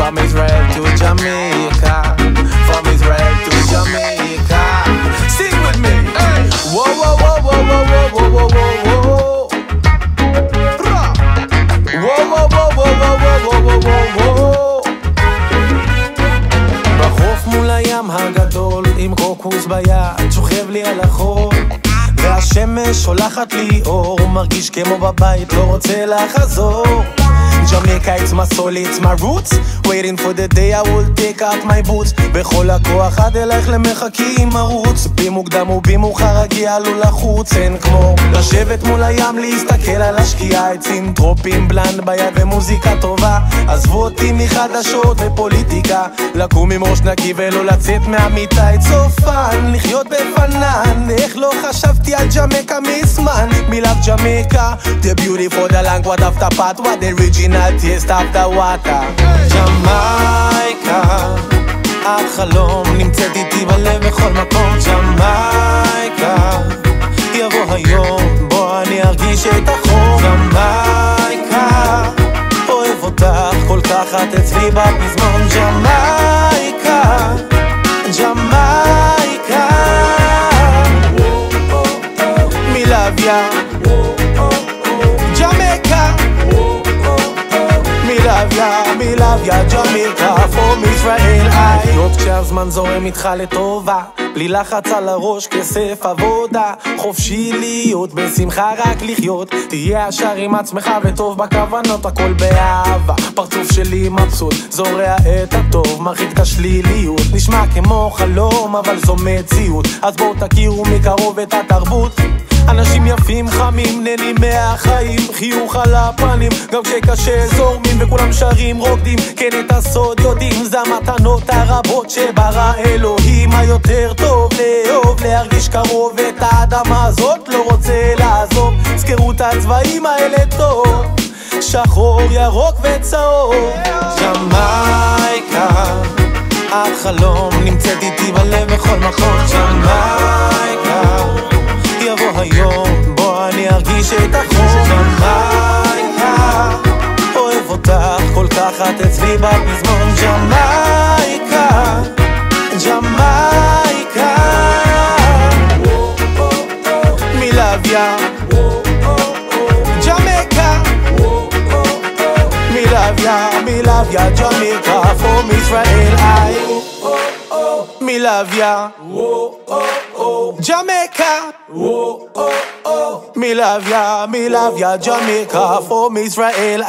From Israel to Jamaica, from Israel to Jamaica. Sing with me. Hey. Whoa, whoa, whoa, whoa, whoa, whoa, whoa, whoa, whoa. Whoa, whoa, whoa, whoa, whoa, whoa, whoa, whoa. בחוף מול הים הגדול עם קוקוס ביד, שוכב לי על החול והשמש שולחת לי אור, מרגיש כמו בבית, לא רוצה לחזור. Jamaica, it's my soul, it's my roots. Waiting for the day I will take out my boots. בכל הכוח עד אלייך למחכים מרוץ. במוקדם ובמאוחר אגיע לו לחוץ. אין כמו לשבת מול הים, להסתכל על השקיעה, עצים טרופים, בלנד ביד ומוזיקה טובה. עזבו אותי מחדשות ופוליטיקה, לקום עם ראש נקי ולא לצאת מהמיטה. את סופן, לחיות בפנן, איך לא חשבתי על ג'מייקה מזמן. Me love Jamaica, the beautiful, the land, what after part, what the original taste of the water. ג'מייקה, את חלום, נמצאת איתי בלב בכל מקום. ג'מייקה, יבוא היום בו אני ארגיש את החום. ג'מייקה, אוהב אותך כל כך, את אצלי בפזמון. ג'מייקה, ג'מייקה, me love ya. Me love ya, Jamaica, from Israel. עוד כשהזמן זורם איתך לטובה, בלי לחץ על הראש, כסף עבודה, חופשי להיות, בשמחה רק לחיות. תהיה ישר עם עצמך וטוב בכוונות, הכל באהבה, פרצוף שלי מבסוט, זורע את הטוב, מרחיק את השליליות. נשמע כמו חלום אבל זו מציאות, אז בואו תכירו מקרוב את התרבות. אנשים יפים חמים, נהנים מהחיים, חיוך על הפנים, גם כשקשה זורמים וכולם שרים רוקדים. כן, את הסוד יודעים, זה המתנות הרבות שברא אלוהים. היותר טוב לאהוב, להרגיש קרוב את האדמה הזאת, לא רוצה לעזוב. זכרו את הצבעים האלה טוב, שחור, ירוק וצהוב. ג'מייקה, את חלום, נמצאת איתי בלב בכל מקום. ג'מייקה, יבוא היום בו אני ארגיש את החום. ג'מייקה, אוהב אותך כל כך, את אצלי בפזמון. ג'מייקה, ג'מייקה, me love ya. Jamaica, me love ya, me love ya. Jamaica, from Israel. Me love ya. Jamaica, me love ya, Jamaica, from Israel.